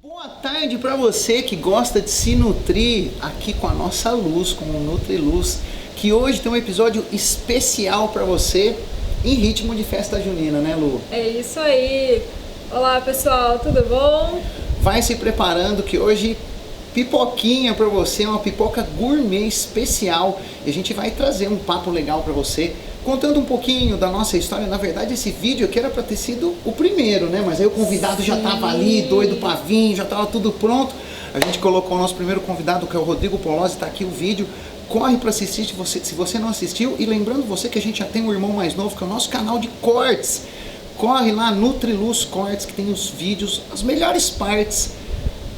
Boa tarde para você que gosta de se nutrir aqui com a nossa Luz, com o Nutriluz, que hoje tem um episódio especial para você em ritmo de festa junina, né, Lu? É isso aí. Olá, pessoal, tudo bom? Vai se preparando que hoje pipoquinha para você, uma pipoca gourmet especial, e a gente vai trazer um papo legal para você, contando um pouquinho da nossa história. Na verdade, esse vídeo aqui era para ter sido o primeiro, né? Mas aí o convidado já estava ali, doido para vir, já estava tudo pronto. A gente colocou o nosso primeiro convidado, que é o Rodrigo Polozzi, está aqui o vídeo. Corre para assistir se você não assistiu. E lembrando você que a gente já tem um irmão mais novo, que é o nosso canal de cortes. Corre lá, Nutriluz Cortes, que tem os vídeos, as melhores partes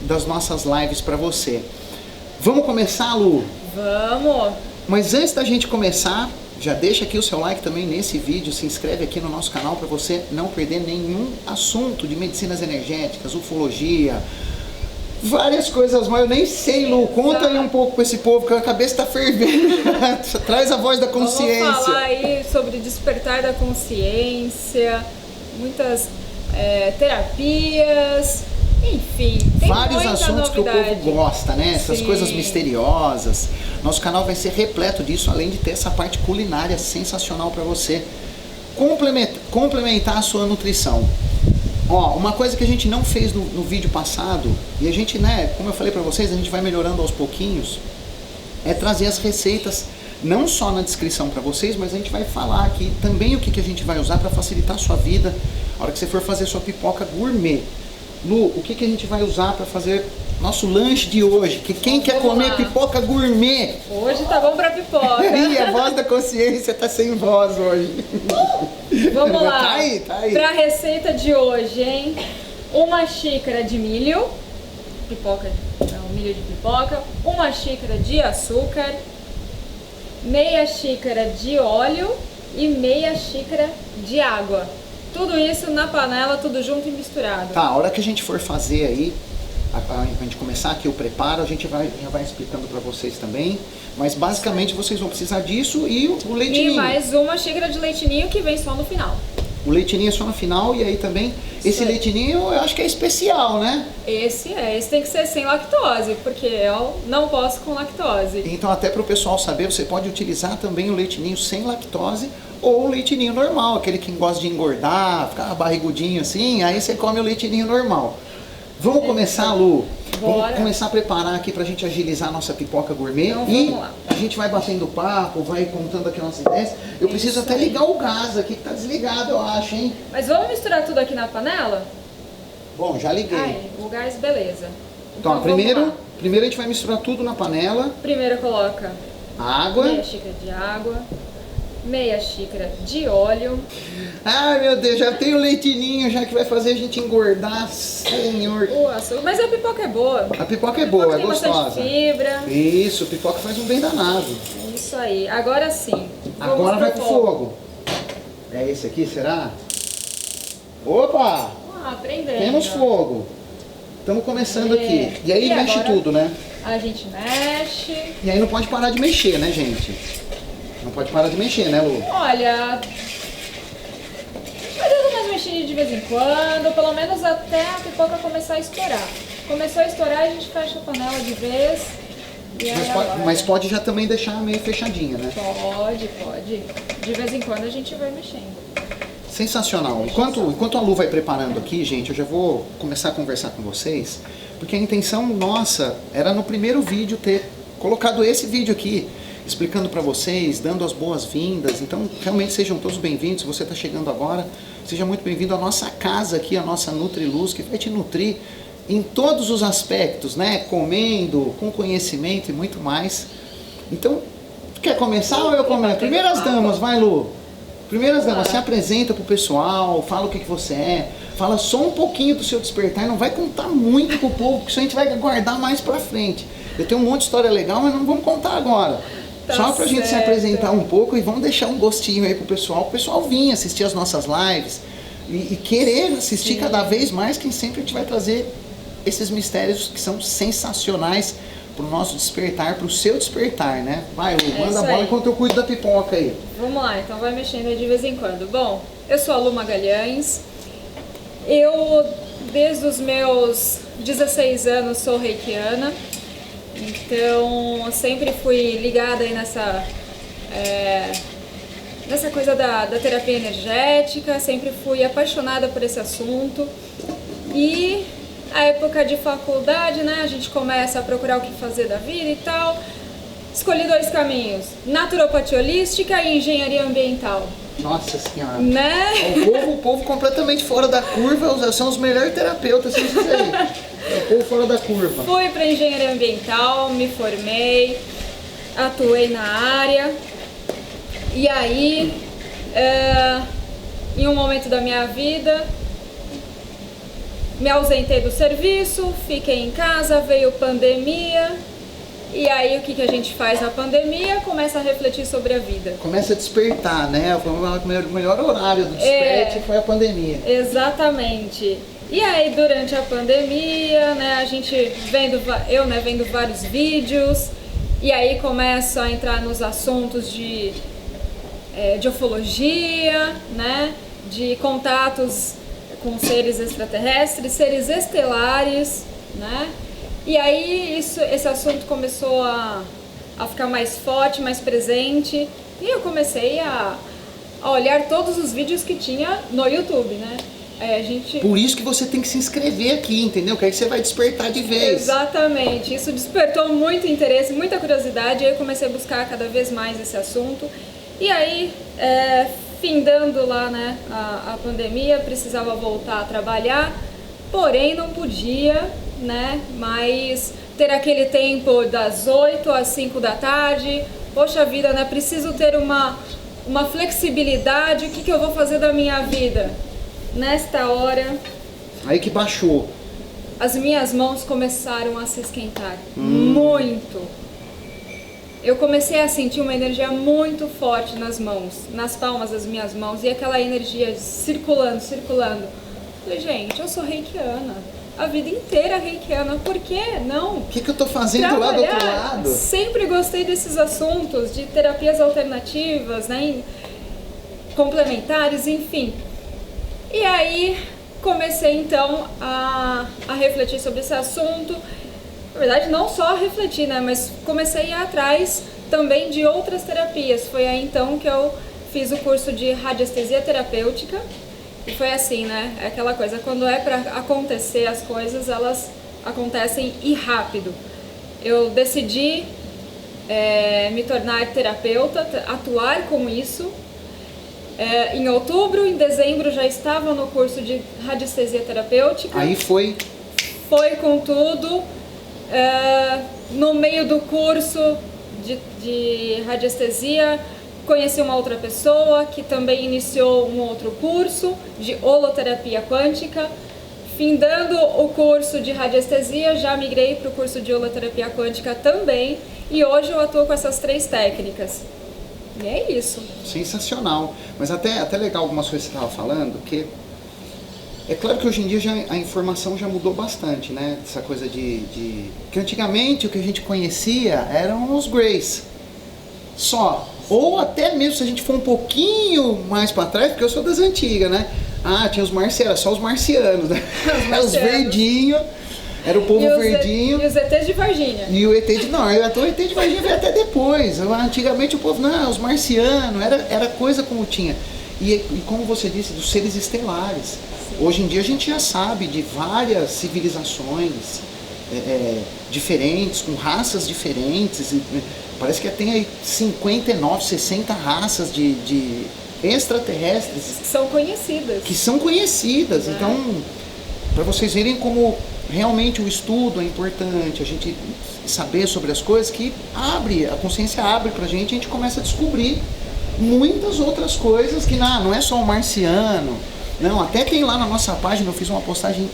das nossas lives para você. Vamos começar, Lu? Vamos! Mas antes da gente começar, já deixa aqui o seu like também nesse vídeo, se inscreve aqui no nosso canal para você não perder nenhum assunto de medicinas energéticas, ufologia, várias coisas mais. Eu nem sei, Lu, conta aí um pouco para esse povo que a cabeça está fervendo. Traz a voz da consciência. Vamos falar aí sobre despertar da consciência, muitas terapias, enfim, tem vários muita assuntos novidade. que o povo gosta, né? Essas Sim. coisas misteriosas. Nosso canal vai ser repleto disso, além de ter essa parte culinária sensacional para você complementar a sua nutrição. Ó, uma coisa que a gente não fez no vídeo passado, e a gente, né, como eu falei para vocês, a gente vai melhorando aos pouquinhos, é trazer as receitas não só na descrição para vocês, mas a gente vai falar aqui também o que a gente vai usar para facilitar a sua vida na hora que você for fazer sua pipoca gourmet. Lu, o que a gente vai usar para fazer nosso lanche de hoje? Que quem quer comer pipoca gourmet? Hoje tá bom pra pipoca. Ih, a voz da consciência tá sem voz hoje. Vamos lá. Tá aí, tá aí. Pra receita de hoje, hein? Uma xícara de milho, pipoca, não, milho de pipoca, uma xícara de açúcar, meia xícara de óleo e meia xícara de água. Tudo isso na panela, tudo junto e misturado. Tá, a hora que a gente for fazer aí, a gente começar aqui o preparo, a gente já vai explicando para vocês também. Mas basicamente vocês vão precisar disso e o leitinho. E mais uma xícara de leitinho que vem só no final. O leitinho é só no final, e aí também, esse leitinho eu acho que é especial, né? Esse tem que ser sem lactose, porque eu não posso com lactose. Então até para o pessoal saber, você pode utilizar também o leitinho sem lactose ou o leitinho normal, aquele que gosta de engordar, ficar barrigudinho assim, aí você come o leitinho normal. Vamos começar, Lu? Bora. Vamos começar a preparar aqui pra gente agilizar a nossa pipoca gourmet. Então, e vamos lá. A gente vai batendo papo, vai contando aqui nossas ideias. Eu preciso até ligar o gás aqui, que tá desligado, eu acho, hein? Mas vamos misturar tudo aqui na panela? Bom, já liguei. Aí, o gás, beleza. Então, vamos primeiro lá. a gente vai misturar tudo na panela. Primeiro coloca Água. meia xícara de água, meia xícara de óleo. Ai, meu Deus, já tem o leitinho já que vai fazer a gente engordar, senhor. O açúcar. Mas a pipoca é boa. A pipoca é boa, é tem gostosa. bastante fibra. Isso, a pipoca faz um bem danado. É isso aí. Agora sim. Agora vai pro fogo. É esse aqui, será? Opa! Aprendendo. Temos fogo. Estamos começando aqui. E aí mexe agora tudo, né? A gente mexe. E aí não pode parar de mexer, né, gente? Não pode parar de mexer, né, Lu? Olha, vai dando umas mexidinhas de vez em quando, pelo menos até a pipoca começar a estourar. Começou a estourar, a gente fecha a panela de vez. E aí Mas pode já também deixar meio fechadinha, né? Pode. De vez em quando a gente vai mexendo. Sensacional. Enquanto a Lu vai preparando aqui, gente, eu já vou começar a conversar com vocês, porque a intenção nossa era no primeiro vídeo ter colocado esse vídeo aqui, explicando para vocês, dando as boas-vindas. Então, realmente sejam todos bem-vindos. Se você está chegando agora, seja muito bem-vindo à nossa casa aqui, a nossa Nutriluz, que vai te nutrir em todos os aspectos, né? Comendo, com conhecimento e muito mais. Então, quer começar ou eu começo? Primeiras damas, vai, Lu. Primeiras damas, se apresenta pro pessoal, fala o que você é, fala só um pouquinho do seu despertar, não vai contar muito pro povo, porque isso a gente vai guardar mais pra frente. Eu tenho um monte de história legal, mas não vamos contar agora. Tá só pra gente se certo. apresentar um pouco e vamos deixar um gostinho aí pro pessoal vir assistir as nossas lives e querer assistir cada vez mais, que sempre a gente vai trazer esses mistérios que são sensacionais pro nosso despertar, pro seu despertar, né? Vai, Lu, manda a bola enquanto eu cuido da pipoca aí. Vamos lá, então vai mexendo aí de vez em quando. Bom, eu sou a Lu Magalhães. Eu desde os meus 16 anos sou reikiana, então eu sempre fui ligada aí nessa coisa da terapia energética, sempre fui apaixonada por esse assunto. E a época de faculdade, né, a gente começa a procurar o que fazer da vida e tal. Escolhi 2 caminhos, naturopatia holística e engenharia ambiental. Nossa senhora. Né? O povo completamente fora da curva, são os melhores terapeutas, vocês dizem aí. É o povo fora da curva. Fui para engenharia ambiental, me formei, atuei na área. E aí, em um momento da minha vida, me ausentei do serviço, fiquei em casa, veio pandemia. E aí o que a gente faz na pandemia? Começa a refletir sobre a vida. Começa a despertar, né? Foi o melhor horário do desperte foi a pandemia. Exatamente. E aí durante a pandemia, né, a gente vendo vários vídeos, e aí começa a entrar nos assuntos de ufologia, né? De contatos com seres extraterrestres, seres estelares, né? E aí esse assunto começou a ficar mais forte, mais presente, e eu comecei a olhar todos os vídeos que tinha no YouTube, né? Por isso que você tem que se inscrever aqui, entendeu? Que aí você vai despertar de vez. Exatamente, isso despertou muito interesse, muita curiosidade, e aí eu comecei a buscar cada vez mais esse assunto. E aí, findando lá, né, a pandemia, precisava voltar a trabalhar, porém não podia, né, mas ter aquele tempo das 8 às 5 da tarde, poxa vida, né, preciso ter uma flexibilidade, o que eu vou fazer da minha vida? Nesta hora... Aí que baixou. As minhas mãos começaram a se esquentar, muito. Eu comecei a sentir uma energia muito forte nas mãos, nas palmas das minhas mãos, e aquela energia circulando. Falei, gente, eu sou reikiana, a vida inteira reikiana, por que não? O que eu tô fazendo lá do outro lado? Sempre gostei desses assuntos, de terapias alternativas, né, complementares, enfim. E aí comecei então a refletir sobre esse assunto. Na verdade, não só a refletir, né, mas comecei a ir atrás também de outras terapias. Foi aí então que eu fiz o curso de radiestesia terapêutica. E foi assim, né, é aquela coisa, quando é para acontecer as coisas, elas acontecem e rápido. Eu decidi me tornar terapeuta, atuar com isso. Em outubro, em dezembro, já estava no curso de radiestesia terapêutica. Aí foi com tudo. No meio do curso de radiestesia, conheci uma outra pessoa que também iniciou um outro curso de holoterapia quântica. Findando o curso de radiestesia, já migrei para o curso de holoterapia quântica também. E hoje eu atuo com essas 3 técnicas. E é isso. Sensacional. Mas até legal algumas coisas que você estava falando, que é claro que hoje em dia a informação já mudou bastante, né? Essa coisa que antigamente o que a gente conhecia eram os Greys. Só. Ou até mesmo se a gente for um pouquinho mais para trás, porque eu sou das antigas, né? Tinha os marcianos, só os marcianos, né? Os verdinhos. Era o povo verdinho. E os ETs de Varginha. E o ET de... Não, o ET de Varginha veio até depois. Antigamente o povo, não, os marcianos, era coisa como tinha. E como você disse, dos seres estelares. Sim. Hoje em dia a gente já sabe de várias civilizações diferentes, com raças diferentes. Parece que tem aí 59, 60 raças de extraterrestres. Que são conhecidas. Então, para vocês verem como realmente o estudo é importante, a gente saber sobre as coisas, que a consciência abre pra gente, a gente começa a descobrir muitas outras coisas que não é só o marciano, não, até tem lá na nossa página, eu fiz uma postagem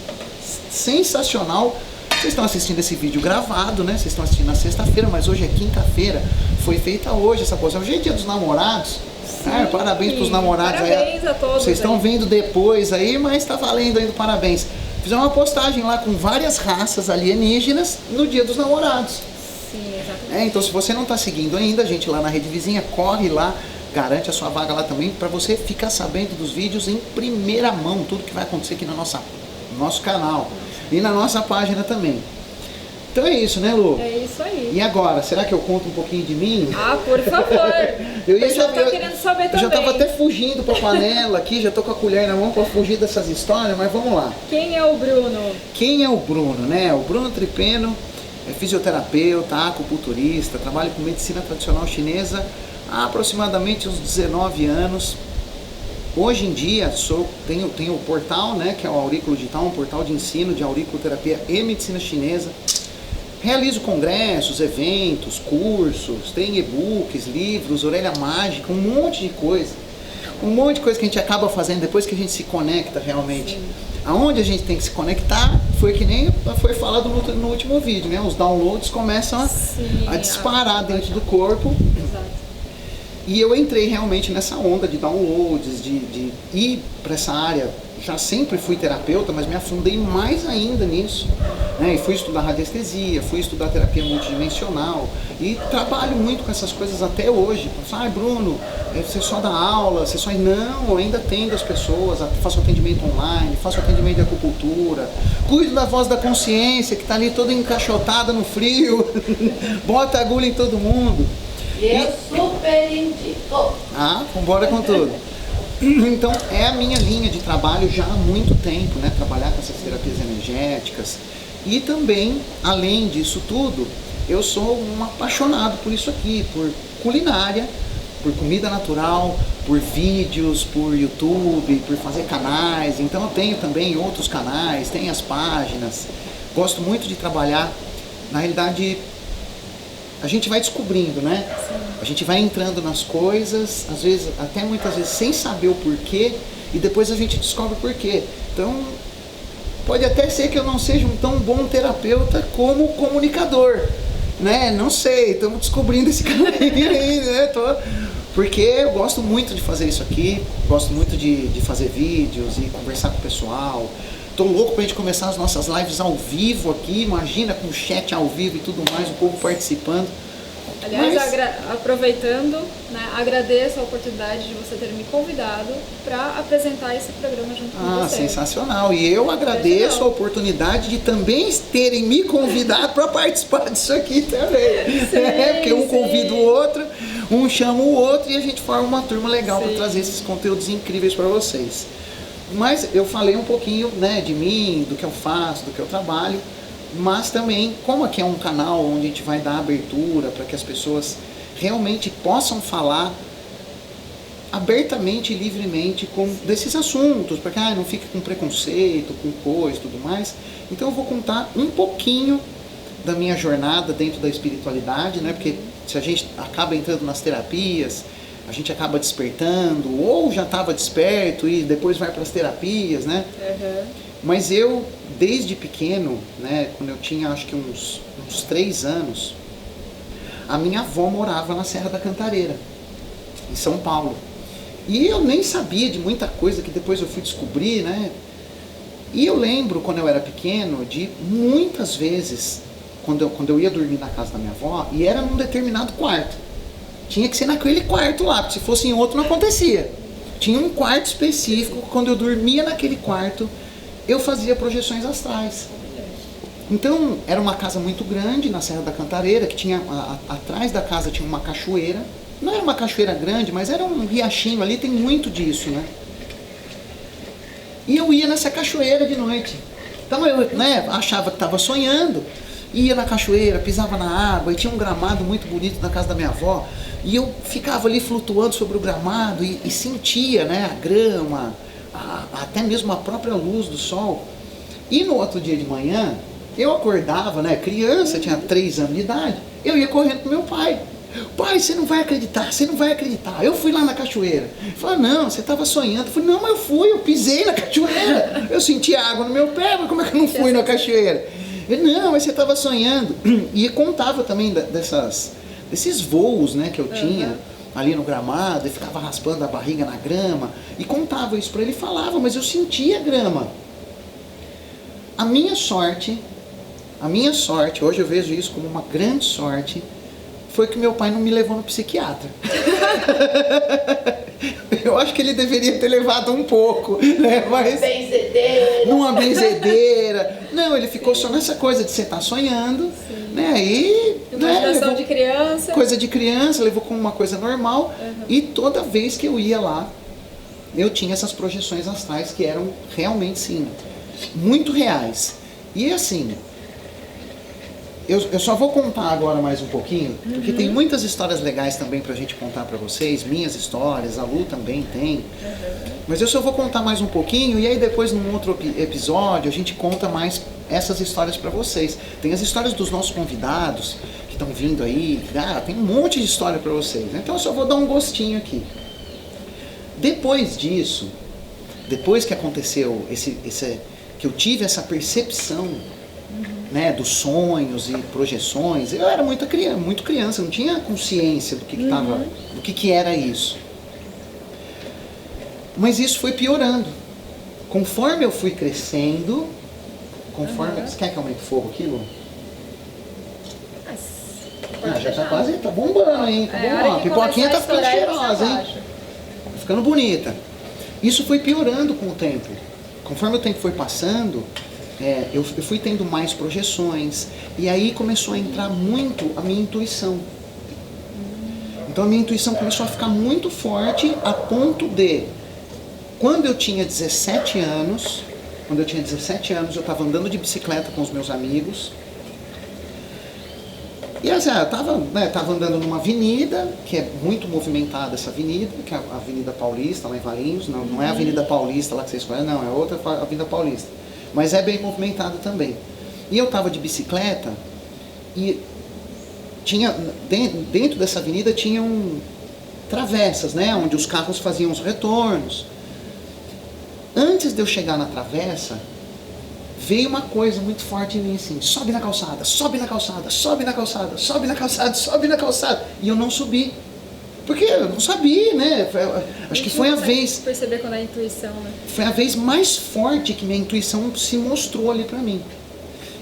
sensacional. Vocês estão assistindo esse vídeo gravado, né? Vocês estão assistindo na sexta-feira, mas hoje é quinta-feira, foi feita hoje essa postagem. Hoje é dia dos namorados. Parabéns pros namorados. Parabéns a todos. Vocês estão vendo depois aí, mas tá valendo ainda, parabéns. Fizemos uma postagem lá com várias raças alienígenas no dia dos namorados. Sim, exatamente. Então se você não está seguindo ainda, a gente lá na Rede Vizinha, corre lá, garante a sua vaga lá também, para você ficar sabendo dos vídeos em primeira mão, tudo que vai acontecer aqui na nossa no nosso canal e na nossa página também. Então é isso, né, Lu? É isso aí. E agora, será que eu conto um pouquinho de mim? Ah, por favor. Eu O pessoal tá querendo saber também. Já tava até fugindo pra panela aqui, já tô com a colher na mão pra fugir dessas histórias, mas vamos lá. Quem é o Bruno? Quem é o Bruno, né? O Bruno Tripeno é fisioterapeuta, acupunturista, trabalha com medicina tradicional chinesa há aproximadamente uns 19 anos. Hoje em dia tenho o portal, né, que é o Aurículo Digital, um portal de ensino de auriculoterapia e medicina chinesa. Realizo congressos, eventos, cursos, tem e-books, livros, orelha mágica, um monte de coisa. Um monte de coisa que a gente acaba fazendo depois que a gente se conecta realmente. Sim. Aonde a gente tem que se conectar, foi que nem foi falado no último vídeo, né? Os downloads começam a disparar dentro do corpo. Exato. E eu entrei realmente nessa onda de downloads, de ir para essa área. Já sempre fui terapeuta, mas me afundei mais ainda nisso. Né? E fui estudar radiestesia, fui estudar terapia multidimensional e trabalho muito com essas coisas até hoje. Ah, Bruno, você só dá aula, você só... Não, eu ainda atendo as pessoas, faço atendimento online, faço atendimento de acupuntura, cuido da voz da consciência, que está ali toda encaixotada no frio, bota agulha em todo mundo. Eu super indico. Ah, vambora com tudo. Então é a minha linha de trabalho já há muito tempo, né? Trabalhar com essas terapias energéticas. E também, além disso tudo, eu sou um apaixonado por isso aqui, por culinária, por comida natural, por vídeos, por YouTube, por fazer canais. Então eu tenho também outros canais, tenho as páginas. Gosto muito de trabalhar. Na realidade, a gente vai descobrindo, né? A gente vai entrando nas coisas, às vezes, até muitas vezes sem saber o porquê, e depois a gente descobre o porquê. Então, pode até ser que eu não seja um tão bom terapeuta como comunicador, né? Não sei, estamos descobrindo esse caminho aí, né? Porque eu gosto muito de fazer isso aqui, gosto muito de fazer vídeos e conversar com o pessoal. Tô louco pra gente começar as nossas lives ao vivo aqui, imagina, com chat ao vivo e tudo mais, o povo participando. Aliás, aproveitando, né, agradeço a oportunidade de você ter me convidado para apresentar esse programa junto com você. Sensacional. E eu agradeço a oportunidade de também terem me convidado para participar disso aqui também. Sim, porque um convida o outro, um chama o outro e a gente forma uma turma legal para trazer esses conteúdos incríveis para vocês. Mas eu falei um pouquinho, né, de mim, do que eu faço, do que eu trabalho, mas também, como aqui é um canal onde a gente vai dar abertura para que as pessoas realmente possam falar abertamente e livremente desses assuntos, para que não fique com preconceito, com coisa e tudo mais. Então eu vou contar um pouquinho da minha jornada dentro da espiritualidade, né, porque se a gente acaba entrando nas terapias, a gente acaba despertando, ou já estava desperto e depois vai para as terapias, né? Uhum. Mas eu, desde pequeno, né, quando eu tinha acho que uns 3 anos, a minha avó morava na Serra da Cantareira, em São Paulo. E eu nem sabia de muita coisa que depois eu fui descobrir, né? E eu lembro, quando eu era pequeno, de muitas vezes, quando eu ia dormir na casa da minha avó, e era num determinado quarto. Tinha que ser naquele quarto lá, porque se fosse em outro não acontecia. Tinha um quarto específico, quando eu dormia naquele quarto, eu fazia projeções astrais. Então, era uma casa muito grande na Serra da Cantareira, que tinha, atrás da casa tinha uma cachoeira. Não era uma cachoeira grande, mas era um riachinho ali, tem muito disso, né? E eu ia nessa cachoeira de noite. Então eu, né, achava que estava sonhando, ia na cachoeira, pisava na água, e tinha um gramado muito bonito na casa da minha avó, e eu ficava ali flutuando sobre o gramado e sentia, né, a grama, até mesmo a própria luz do sol. E no outro dia de manhã, eu acordava, né, criança, tinha 3 anos de idade, eu ia correndo pro meu pai. Pai, você não vai acreditar, você não vai acreditar. Eu fui lá na cachoeira. Ele falou, não, você estava sonhando. Eu falei, não, mas eu pisei na cachoeira. Eu senti água no meu pé, mas como é que eu não fui na cachoeira? Ele, não, mas você estava sonhando. E contava também desses voos, né, que eu tinha ali no gramado, e ficava raspando a barriga na grama. E contava isso para ele, falava, mas eu sentia grama. A minha sorte, hoje eu vejo isso como uma grande sorte, foi que meu pai não me levou no psiquiatra. Eu acho que ele deveria ter levado um pouco, né? Mas Benzedeira. numa benzedeira. Não, ele ficou só nessa coisa de você estar sonhando, né? E Imaginação levou de criança. coisa de criança, levou como uma coisa normal. E toda vez que eu ia lá, eu tinha essas projeções astrais que eram realmente, sim, muito reais. E assim, eu só vou contar agora mais um pouquinho, porque tem muitas histórias legais também pra gente contar pra vocês, minhas histórias, a Lu também tem. Mas eu só vou contar mais um pouquinho e aí depois num outro episódio a gente conta mais essas histórias pra vocês. Tem as histórias dos nossos convidados que estão vindo aí, tem um monte de história pra vocês. Então eu só vou dar um gostinho aqui. Depois disso, depois que aconteceu que eu tive essa percepção, né, dos sonhos e projeções, eu era muito criança, não tinha consciência do que era isso. Mas isso foi piorando. Conforme eu fui crescendo, Você quer que aumente o fogo aqui, Lu? Já tá quase, tá bombando, hein? Tá bombando. A pipoquinha tá ficando cheirosa, hein? Tá ficando bonita. Isso foi piorando com o tempo. Conforme o tempo foi passando, eu fui tendo mais projeções. E aí começou a entrar muito a minha intuição. Então a minha intuição começou a ficar muito forte a ponto de, quando eu tinha 17 anos, eu estava andando de bicicleta com os meus amigos. E assim, eu tava andando numa avenida, que é muito movimentada essa avenida, que é a Avenida Paulista, lá em Valinhos. Não é a Avenida Paulista lá que vocês conhecem, não, é outra Avenida Paulista. Mas é bem movimentada também. E eu tava de bicicleta e tinha, dentro dessa avenida tinham travessas, né, onde os carros faziam os retornos. Antes de eu chegar na travessa, veio uma coisa muito forte em mim assim: sobe na calçada, sobe na calçada, sobe na calçada, sobe na calçada, sobe na calçada. E eu não subi. Porque eu não sabia, né? Acho que foi a vez... perceber quando é intuição, né? Foi a vez mais forte que minha intuição se mostrou ali pra mim.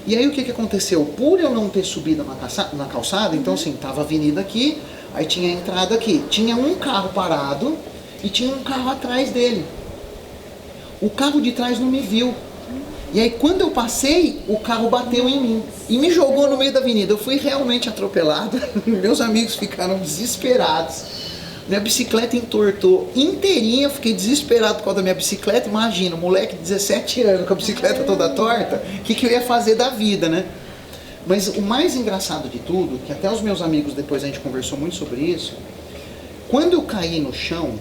E aí o que aconteceu? Por eu não ter subido na calçada, então assim, tava a avenida aqui, aí tinha a entrada aqui. Tinha um carro parado e tinha um carro atrás dele. O carro de trás não me viu. E aí quando eu passei, o carro bateu em mim e me jogou no meio da avenida. Eu fui realmente atropelado. Meus amigos ficaram desesperados. Minha bicicleta entortou inteirinha, eu fiquei desesperado por causa da minha bicicleta. Imagina, um moleque de 17 anos com a bicicleta toda torta, o que eu ia fazer da vida, né? Mas o mais engraçado de tudo, que até os meus amigos depois a gente conversou muito sobre isso, quando eu caí no chão,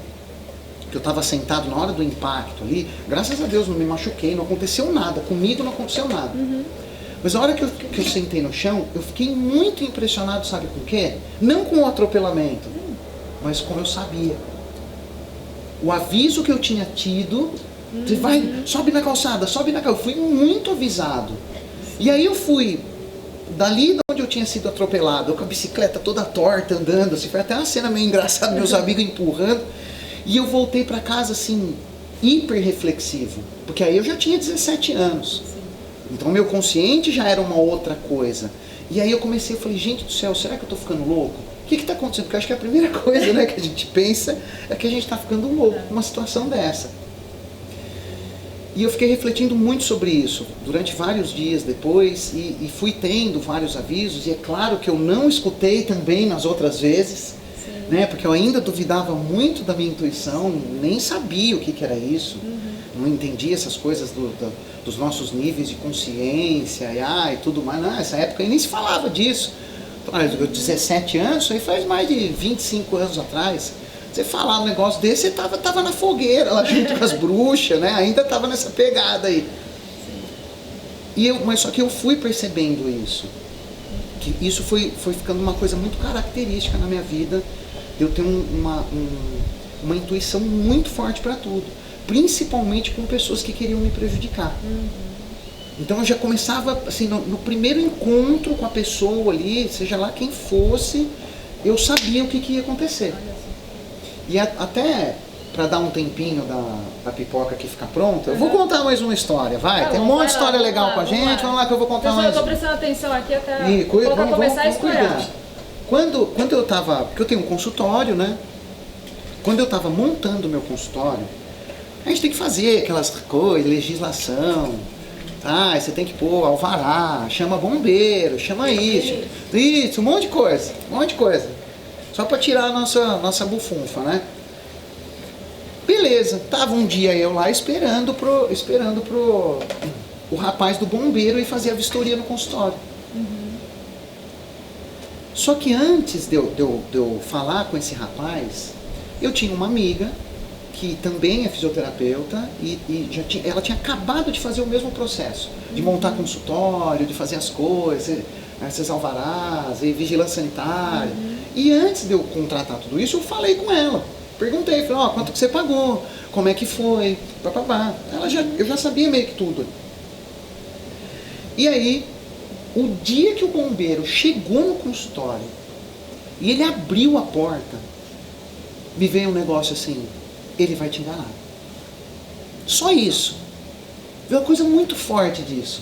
que eu estava sentado na hora do impacto ali, graças a Deus não me machuquei, não aconteceu nada, comigo não aconteceu nada. Mas a hora que eu sentei no chão, eu fiquei muito impressionado, sabe com o quê? Não com o atropelamento, mas como eu sabia. O aviso que eu tinha tido, de vai, sobe na calçada, sobe na calçada, eu fui muito avisado. E aí eu fui, dali de onde eu tinha sido atropelado, eu com a bicicleta toda torta, andando, assim, foi até uma cena meio engraçada, meus amigos empurrando. E eu voltei para casa assim, hiper reflexivo, porque aí eu já tinha 17 anos. Então meu consciente já era uma outra coisa. E aí eu falei, gente do céu, será que eu tô ficando louco? O que tá acontecendo? Porque eu acho que a primeira coisa, né, que a gente pensa é que a gente tá ficando louco com uma situação dessa. E eu fiquei refletindo muito sobre isso durante vários dias depois e fui tendo vários avisos, e é claro que eu não escutei também nas outras vezes, né, porque eu ainda duvidava muito da minha intuição, nem sabia o que era isso, não entendia essas coisas dos nossos níveis de consciência e tudo mais. Não, nessa época nem se falava disso. Eu 17 anos, isso aí faz mais de 25 anos atrás. Você falar um negócio desse, você tava na fogueira lá junto com as bruxas, né? Ainda tava nessa pegada aí. Mas só que eu fui percebendo isso. Que isso foi ficando uma coisa muito característica na minha vida. Eu tenho uma intuição muito forte para tudo, principalmente com pessoas que queriam me prejudicar. Então eu já começava, assim, no primeiro encontro com a pessoa ali, seja lá quem fosse, eu sabia o que ia acontecer. E até para dar um tempinho da pipoca aqui ficar pronta, eu vou contar mais uma história, vai. Tem um monte de história legal com a gente, vamos lá que eu vou contar mais. Eu tô prestando atenção aqui até vamos começar a cuidar. Quando eu tava, porque eu tenho um consultório, né? quando eu estava montando o meu consultório, a gente tem que fazer aquelas coisas, legislação, tá? Aí você tem que pôr alvará, chama bombeiro, chama isso, um monte de coisa. Só para tirar a nossa bufunfa, né? Beleza, tava um dia eu lá esperando o rapaz do bombeiro ir fazer a vistoria no consultório. Só que antes de eu falar com esse rapaz, eu tinha uma amiga que também é fisioterapeuta ela tinha acabado de fazer o mesmo processo, de montar consultório, de fazer as coisas, esses alvarás, e vigilância sanitária. E antes de eu contratar tudo isso, eu falei com ela. Perguntei, falei, quanto que você pagou? Como é que foi? Eu já sabia meio que tudo. E aí, o dia que o bombeiro chegou no consultório e ele abriu a porta, me veio um negócio assim, ele vai te enganar. Só isso. Veio uma coisa muito forte disso.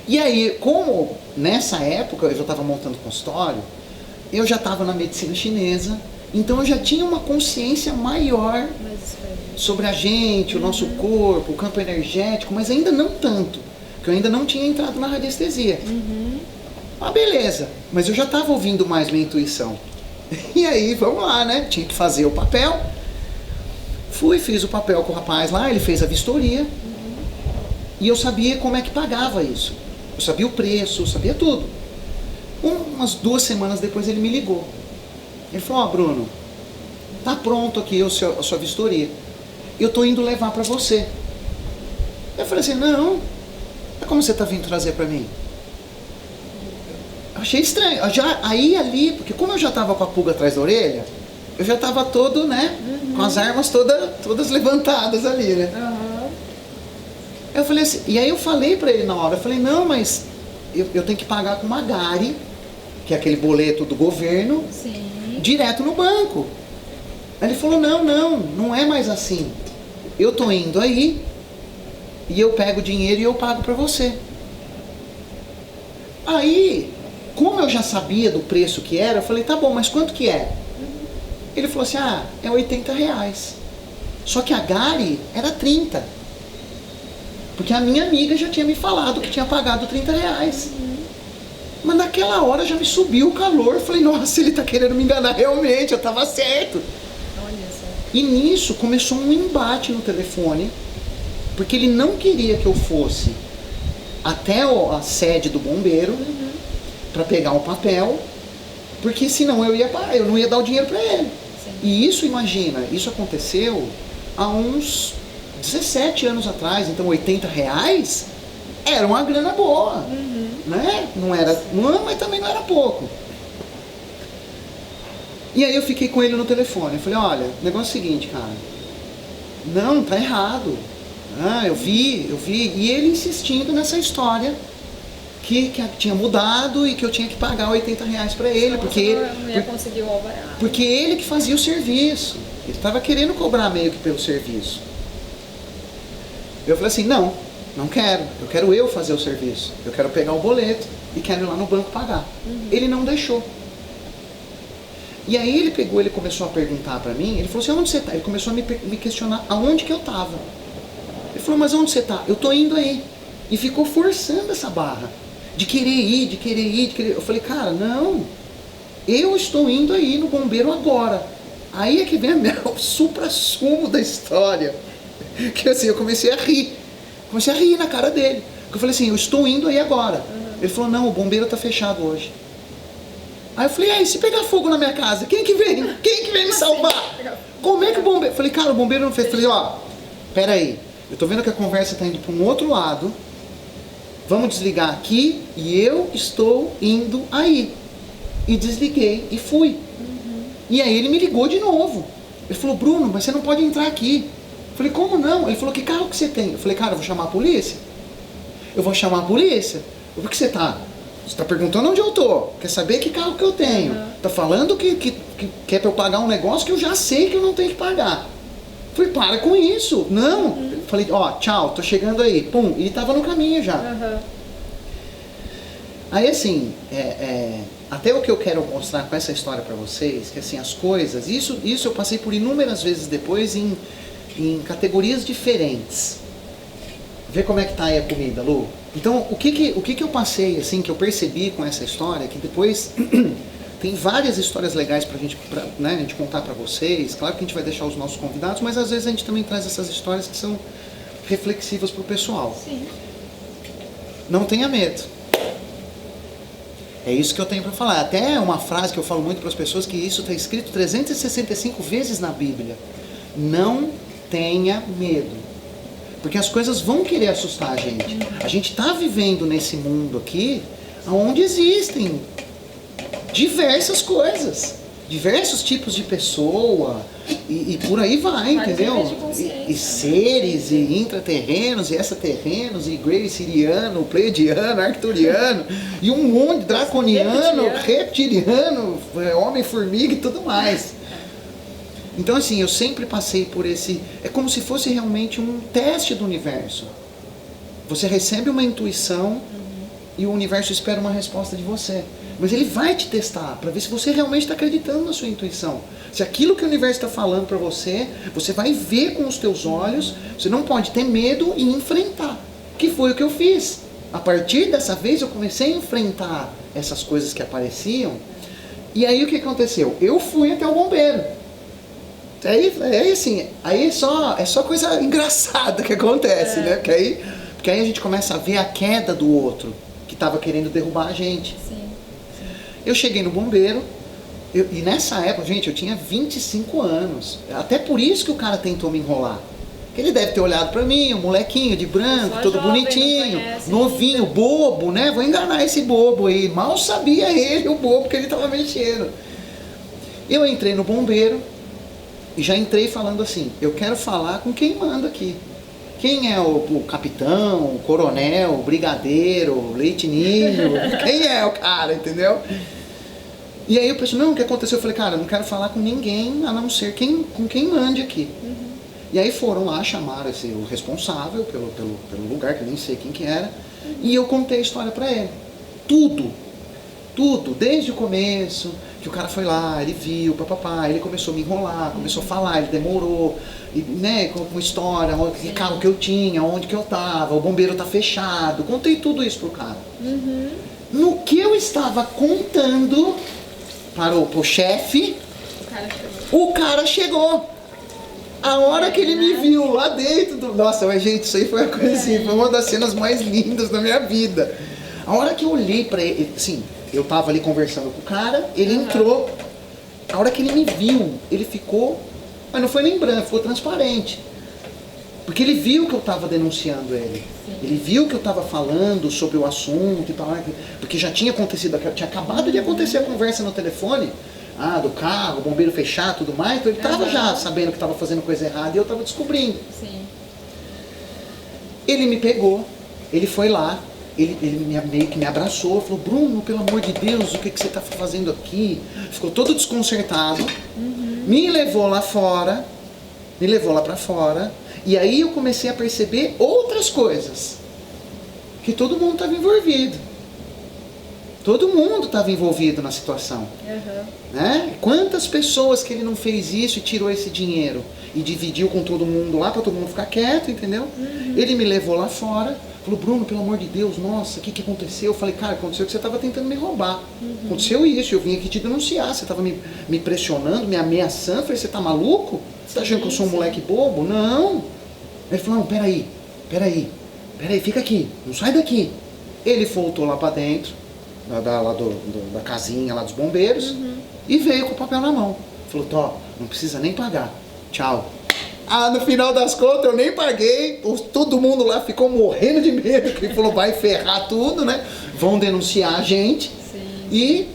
E aí, como nessa época eu já estava montando consultório, eu já estava na medicina chinesa, então eu já tinha uma consciência maior sobre a gente, o nosso corpo, o campo energético, mas ainda não tanto, porque eu ainda não tinha entrado na radiestesia. Beleza, mas eu já estava ouvindo mais minha intuição. E aí, vamos lá, né? Tinha que fazer o papel. Fiz o papel com o rapaz lá, ele fez a vistoria. E eu sabia como é que pagava isso. Eu sabia o preço, eu sabia tudo. Umas 2 semanas depois ele me ligou. Ele falou, Bruno, tá pronto aqui a sua vistoria. Eu tô indo levar para você. Eu falei assim, não, como você tá vindo trazer para mim? Eu achei estranho. Ali, porque como eu já tava com a pulga atrás da orelha, eu já tava todo, né, com as armas todas levantadas ali, né? Eu falei assim, e aí eu falei para ele na hora, eu falei, não, mas eu tenho que pagar com uma Gari, que é aquele boleto do governo, direto no banco. Aí ele falou, não é mais assim. Eu tô indo aí, e eu pego o dinheiro e eu pago para você. Aí, como eu já sabia do preço que era, eu falei, tá bom, mas quanto que é? Ele falou assim, é R$80. Só que a Gari era 30. Porque a minha amiga já tinha me falado que tinha pagado R$30. Mas naquela hora já me subiu o calor. Eu falei, nossa, ele tá querendo me enganar realmente, eu tava certo. E nisso começou um embate no telefone, porque ele não queria que eu fosse até a sede do bombeiro para pegar o papel, porque senão eu não ia dar o dinheiro para ele. E isso, imagina, isso aconteceu há uns 17 anos atrás, então R$80 era uma grana boa, né? Mas também não era pouco. E aí eu fiquei com ele no telefone, eu falei, olha, o negócio é o seguinte, cara, não, tá errado, eu vi, e ele insistindo nessa história, que tinha mudado e que eu tinha que pagar R$80 para ele, porque não ia conseguir o alvará. Porque ele que fazia o serviço, ele estava querendo cobrar meio que pelo serviço. Eu falei assim, não quero, eu quero eu fazer o serviço, eu quero pegar o boleto e quero ir lá no banco pagar. Ele não deixou. E aí ele começou a perguntar pra mim, ele falou assim, aonde você tá? Ele começou a me questionar aonde que eu tava. Ele falou, mas onde você tá? Eu tô indo aí. E ficou forçando essa barra, de querer ir. Eu falei, cara, não, eu estou indo aí no bombeiro agora. Aí é que vem o supra-sumo da história. Que assim, eu comecei a rir na cara dele. Eu falei assim, eu estou indo aí agora. Ele falou, não, o bombeiro tá fechado hoje. Aí eu falei, aí, se pegar fogo na minha casa, quem que vem me salvar? Como é que o bombeiro... Eu falei, cara, o bombeiro não fez. Eu falei, pera aí, eu tô vendo que a conversa tá indo para um outro lado, vamos desligar aqui e eu estou indo aí. E desliguei e fui. E aí ele me ligou de novo. Ele falou, Bruno, mas você não pode entrar aqui. Eu falei, como não? Ele falou, que carro que você tem? Eu falei, cara, eu vou chamar a polícia. Eu vou chamar a polícia. Por que você tá perguntando onde eu tô? Quer saber que carro que eu tenho? Tá falando que quer pra eu pagar um negócio que eu já sei que eu não tenho que pagar. Eu falei, para com isso. Não. Eu falei, tchau, tô chegando aí. Pum, e tava no caminho já. Aí assim, até o que eu quero mostrar com essa história para vocês, que assim, as coisas, isso eu passei por inúmeras vezes depois em categorias diferentes. Vê como é que tá aí a comida, Lu. Então, o que eu passei, assim, que eu percebi com essa história, que depois tem várias histórias legais pra gente contar pra vocês. Claro que a gente vai deixar os nossos convidados, mas às vezes a gente também traz essas histórias que são reflexivas pro pessoal. Sim. Não tenha medo. É isso que eu tenho para falar. Até uma frase que eu falo muito para as pessoas, que isso está escrito 365 vezes na Bíblia. Não tenha medo. Porque as coisas vão querer assustar a gente. A gente está vivendo nesse mundo aqui, onde existem diversas coisas. Diversos tipos de pessoa. E por aí vai, entendeu? E seres, e intraterrenos, e extraterrenos, e grey siriano, pleiadiano, arcturiano, e um monte, draconiano, reptiliano, homem-formiga e tudo mais. Então assim, eu sempre passei por esse... É como se fosse realmente um teste do universo. Você recebe uma intuição e o universo espera uma resposta de você. Mas ele vai te testar para ver se você realmente está acreditando na sua intuição. Se aquilo que o universo está falando para você, você vai ver com os teus olhos. Você não pode ter medo e enfrentar. Que foi o que eu fiz. A partir dessa vez eu comecei a enfrentar essas coisas que apareciam. E aí o que aconteceu? Eu fui até o bombeiro. Aí assim, aí é só coisa engraçada que acontece, né? Porque aí a gente começa a ver a queda do outro que estava querendo derrubar a gente. Sim. Eu cheguei no bombeiro, e nessa época, gente, eu tinha 25 anos. Até por isso que o cara tentou me enrolar. Ele deve ter olhado pra mim, um molequinho de branco, todo jovem, bonitinho, novinho, bobo, né? Vou enganar esse bobo aí. Mal sabia ele, o bobo, que ele tava mexendo. Eu entrei no bombeiro e já entrei falando assim, eu quero falar com quem manda aqui. Quem é o capitão, o coronel, o brigadeiro, o leitinho? Quem é o cara, entendeu? E aí eu pensei, não, o que aconteceu? Eu falei, cara, eu não quero falar com ninguém a não ser com quem mande aqui. E aí foram lá, chamaram o responsável pelo lugar, que eu nem sei quem que era, e eu contei a história pra ele. Tudo, desde o começo, que o cara foi lá, ele viu, papapá, ele começou a me enrolar, começou a falar, ele demorou, e, né, com história, que carro que eu tinha, onde que eu tava, o bombeiro tá fechado, contei tudo isso pro cara. No que eu estava contando para o chefe, o cara chegou. A hora que ele me viu lá dentro do... Nossa, mas gente, isso aí foi uma coisa assim, foi uma das cenas mais lindas da minha vida. A hora que eu olhei pra ele, assim, eu tava ali conversando com o cara, ele entrou. A hora que ele me viu, ele ficou... Mas não foi nem branco, ficou transparente. Porque ele viu que eu tava denunciando ele. Ele viu que eu tava falando sobre o assunto e tal. Porque já tinha acontecido, tinha acabado de acontecer a conversa no telefone. Do carro, o bombeiro fechar, tudo mais. Então ele tava já sabendo que tava fazendo coisa errada e eu tava descobrindo. Ele me pegou, ele foi lá, ele meio que me abraçou, falou, Bruno, pelo amor de Deus, o que você tá fazendo aqui? Ficou todo desconcertado, me levou lá pra fora, e aí eu comecei a perceber outras coisas, que todo mundo estava envolvido. Todo mundo estava envolvido na situação. Né? Quantas pessoas que ele não fez isso e tirou esse dinheiro e dividiu com todo mundo lá para todo mundo ficar quieto, entendeu? Ele me levou lá fora, falou, Bruno, pelo amor de Deus, nossa, o que aconteceu? Eu falei, cara, aconteceu que você estava tentando me roubar. Aconteceu isso, eu vim aqui te denunciar, você estava me pressionando, me ameaçando. Eu falei, você tá maluco? Você tá achando que eu sou um moleque bobo? Não. Ele falou, não, peraí, fica aqui, não sai daqui. Ele voltou lá para dentro, da casinha lá dos bombeiros, e veio com o papel na mão. Falou, Tó, não precisa nem pagar, tchau. No final das contas eu nem paguei, todo mundo lá ficou morrendo de medo, que ele falou, vai ferrar tudo, né? Vão denunciar a gente. E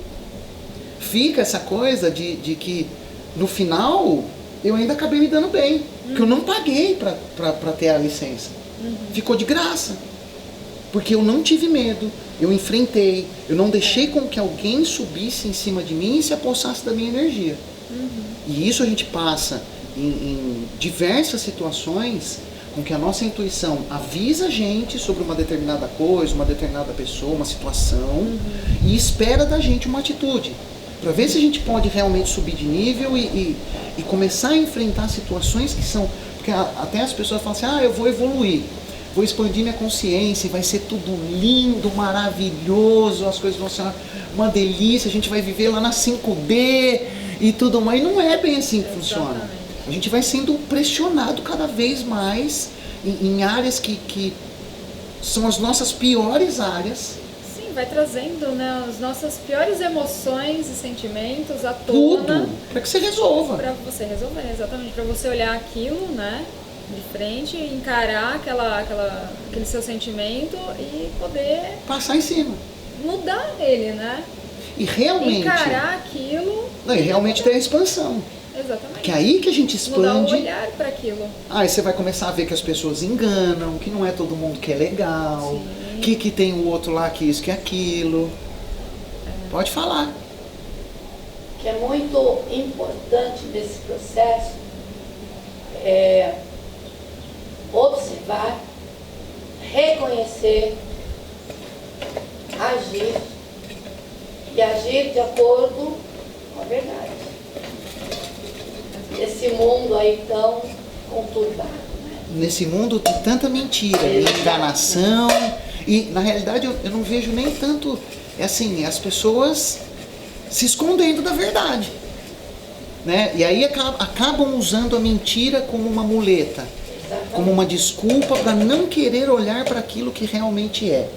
fica essa coisa de que no final eu ainda acabei me dando bem, porque eu não paguei pra ter a licença. Ficou de graça. Porque eu não tive medo, eu enfrentei, eu não deixei com que alguém subisse em cima de mim e se apossasse da minha energia. E isso a gente passa em diversas situações com que a nossa intuição avisa a gente sobre uma determinada coisa, uma determinada pessoa, uma situação, e espera da gente uma atitude, para ver se a gente pode realmente subir de nível e começar a enfrentar situações que são... Porque até as pessoas falam assim, eu vou evoluir, vou expandir minha consciência, vai ser tudo lindo, maravilhoso, as coisas vão ser uma delícia, a gente vai viver lá na 5D e tudo mais. E não é bem assim que funciona. A gente vai sendo pressionado cada vez mais em áreas que são as nossas piores áreas. Sim, vai trazendo, né, as nossas piores emoções e sentimentos à tona. Tudo, para que você resolva. Para você resolver, exatamente. Para você olhar aquilo, né, de frente, encarar aquele seu sentimento e poder... Passar em cima. Mudar ele, né? E realmente... Encarar aquilo... Não, e realmente ter a expansão. Exatamente. Que é aí que a gente expande. Mudar o olhar para aquilo. Aí você vai começar a ver que as pessoas enganam, que não é todo mundo que é legal, que tem o outro lá que isso, que aquilo. Pode falar. Que é muito importante nesse processo é observar, reconhecer, agir e agir de acordo com a verdade. Esse mundo aí tão conturbado, né? Nesse mundo de tanta mentira, de enganação, e na realidade eu não vejo nem tanto, assim, as pessoas se escondendo da verdade, né? E aí acabam usando a mentira como uma muleta, como uma desculpa para não querer olhar para aquilo que realmente é,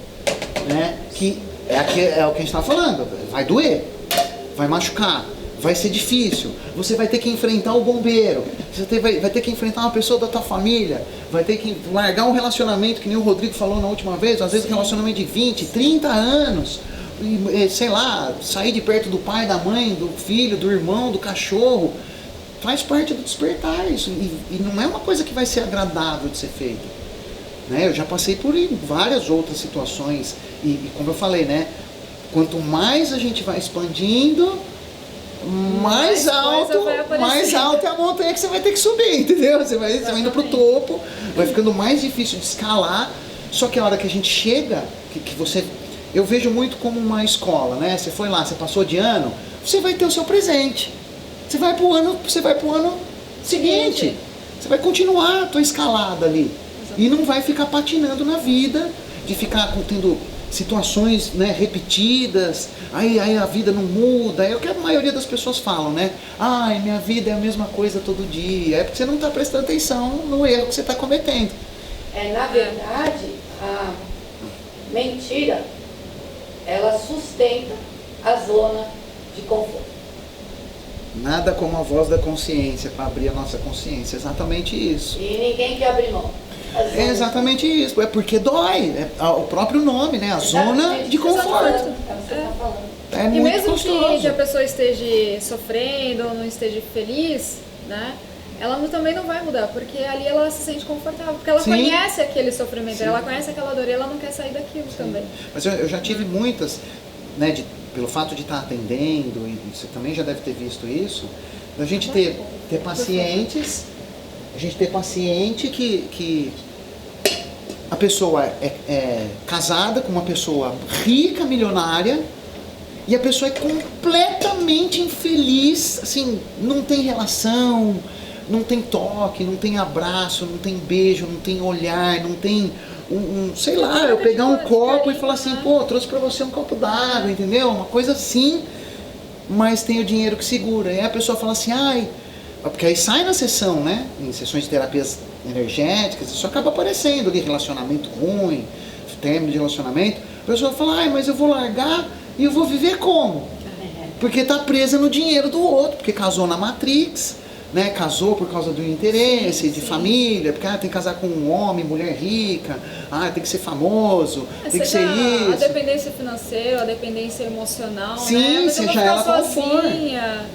né? Que é o que a gente está falando, vai doer, vai machucar, vai ser difícil, você vai ter que enfrentar o bombeiro, você vai ter que enfrentar uma pessoa da tua família, vai ter que largar um relacionamento, que nem o Rodrigo falou na última vez, às vezes um relacionamento de 20, 30 anos, e, sei lá, sair de perto do pai, da mãe, do filho, do irmão, do cachorro, faz parte do despertar isso, e não é uma coisa que vai ser agradável de ser feita, né? Eu já passei por várias outras situações, e como eu falei, né, quanto mais a gente vai expandindo, mais alto é a montanha que você vai ter que subir, entendeu? Você vai indo pro topo, vai ficando mais difícil de escalar, só que a hora que a gente chega, que você... Eu vejo muito como uma escola, né? Você foi lá, você passou de ano, você vai ter o seu presente. Você vai pro ano seguinte. Você vai continuar a tua escalada ali. E não vai ficar patinando na vida, de ficar tendo situações, né, repetidas, aí a vida não muda, é o que a maioria das pessoas falam, né? Ai, minha vida é a mesma coisa todo dia, é porque você não está prestando atenção no erro que você está cometendo. Na verdade, a mentira, ela sustenta a zona de conforto. Nada como a voz da consciência para abrir a nossa consciência, exatamente isso. E ninguém quer abrir mão. É exatamente isso, é porque dói, é o próprio nome, né? A zona de conforto. É e muito mesmo gostoso. que a pessoa esteja sofrendo ou não esteja feliz, né? Ela também não vai mudar, porque ali ela se sente confortável, porque ela conhece aquele sofrimento, ela conhece aquela dor e ela não quer sair daquilo também. Mas eu já tive muitas, né, pelo fato de estar atendendo, e você também já deve ter visto isso, da gente ter pacientes, a gente ter paciente que a pessoa é casada com uma pessoa rica, milionária, e a pessoa é completamente infeliz, assim, não tem relação, não tem toque, não tem abraço, não tem beijo, não tem olhar, não tem sei lá, eu pegar um copo e falar assim, pô, trouxe pra você um copo d'água, entendeu? Uma coisa assim, mas tem o dinheiro que segura. E aí a pessoa fala assim, ai, porque aí sai na sessão, né, em sessões de terapias energéticas, isso acaba aparecendo ali, relacionamento ruim, término de relacionamento, a pessoa fala, ai, mas eu vou largar e eu vou viver como? Porque tá presa no dinheiro do outro, porque casou na Matrix, né, casou por causa do interesse, de família, porque tem que casar com um homem, mulher rica, tem que ser famoso, tem que ser isso. A dependência financeira, a dependência emocional, sim, né? seja ela qual for.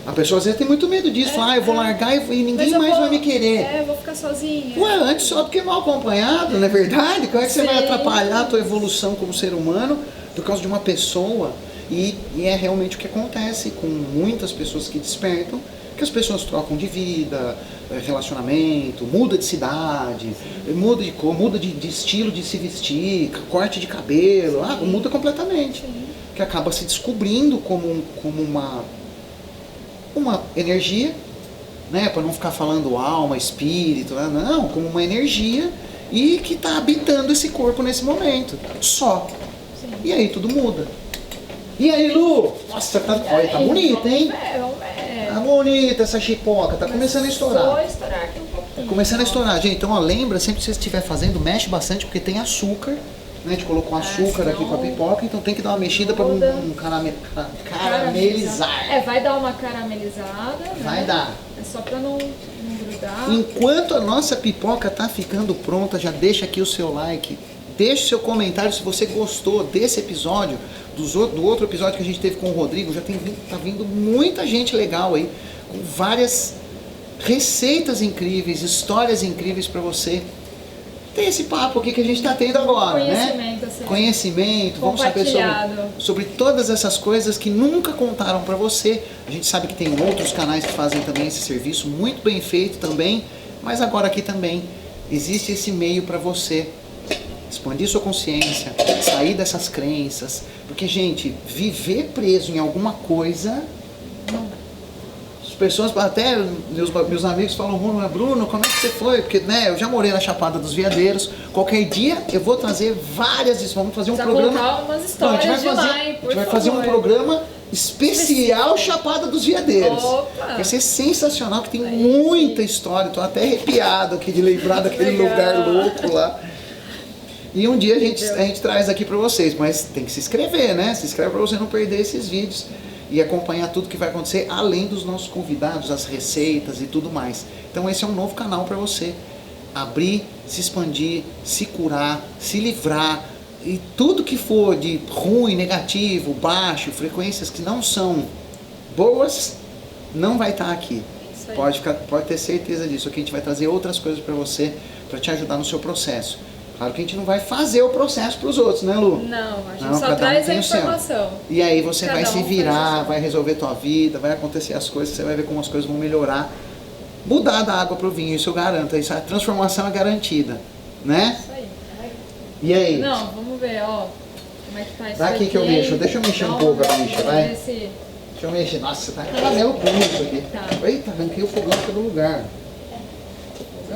A pessoa às vezes tem muito medo disso, eu vou largar e ninguém mais vai me querer. Eu vou ficar sozinha. Ué, antes só porque mal acompanhado, não é verdade? Como é que você vai atrapalhar a tua evolução como ser humano por causa de uma pessoa? E é realmente o que acontece com muitas pessoas que despertam, Porque as pessoas trocam de vida, relacionamento, muda de cidade, muda de cor, muda de estilo de se vestir, corte de cabelo, muda completamente. Que acaba se descobrindo como uma energia, né? Para não ficar falando alma, espírito, né? Não, como uma energia e que está habitando esse corpo nesse momento. Só. Sim. E aí tudo muda. E aí, Lu? Nossa, olha, tá bonita, hein? Vamos ver. Tá bonita essa chipoca, tá começando a estourar. Vou estourar aqui um pouquinho. Tá começando a estourar. Gente, então ó, lembra, sempre que você estiver fazendo, mexe bastante, porque tem açúcar. Né? A gente colocou açúcar aqui com a pipoca, então tem que dar uma mexida para não caramelizar. Vai dar uma caramelizada. Vai né? dar. É só para não grudar. Enquanto a nossa pipoca tá ficando pronta, já deixa aqui o seu like. Deixe seu comentário se você gostou desse episódio, do outro episódio que a gente teve com o Rodrigo. Já tá vindo muita gente legal aí, com várias receitas incríveis, histórias incríveis para você ter esse papo aqui que a gente está tendo agora, Conhecimento, né? assim. Conhecimento, vamos saber sobre todas essas coisas que nunca contaram para você. A gente sabe que tem outros canais que fazem também esse serviço, muito bem feito também, mas agora aqui também existe esse meio para você expandir sua consciência, sair dessas crenças, porque, gente, viver preso em alguma coisa, as pessoas, até meus amigos falam, Bruno, como é que você foi? Porque, né, eu já morei na Chapada dos Veadeiros, qualquer dia eu vou trazer vamos fazer um programa, umas histórias a gente vai fazer um programa especial Chapada dos Veadeiros. Opa. Vai ser sensacional, que tem muita história, tô até arrepiado aqui de lembrar daquele lugar louco lá. E um dia a gente traz aqui para vocês, mas tem que se inscrever, né? Se inscreve para você não perder esses vídeos e acompanhar tudo que vai acontecer, além dos nossos convidados, as receitas e tudo mais. Então esse é um novo canal para você abrir, se expandir, se curar, se livrar, e tudo que for de ruim, negativo, baixo, frequências que não são boas, não vai estar aqui. Pode ter certeza disso. Aqui a gente vai trazer outras coisas para você, para te ajudar no seu processo. Claro que a gente não vai fazer o processo para os outros, né, Lu? Não, a gente só traz a informação. E aí você vai se virar, vai resolver tua vida, vai acontecer as coisas, você vai ver como as coisas vão melhorar. Mudar da água para o vinho, isso eu garanto. Isso, a transformação é garantida, né? Isso aí. E aí? Não, vamos ver, ó. Como é que tá isso Dá aqui que eu mexo, deixa eu mexer um pouco a bicha, vai. Deixa eu mexer. Nossa, tá caramelo puro isso aqui. Tá. Eita, arranquei o fogão de todo lugar.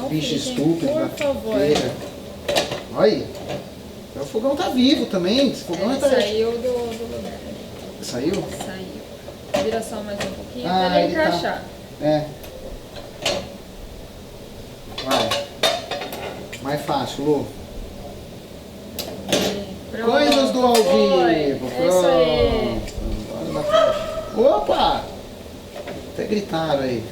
Bicho estúpido. Por favor. Olha aí. O fogão tá vivo também. Esse fogão saiu do lugar. Saiu? Saiu. Vira só mais um pouquinho pra ele encaixar. É. Vai. Mais fácil, Lu. Coisas do ao vivo. É isso aí. Opa! Até gritaram aí.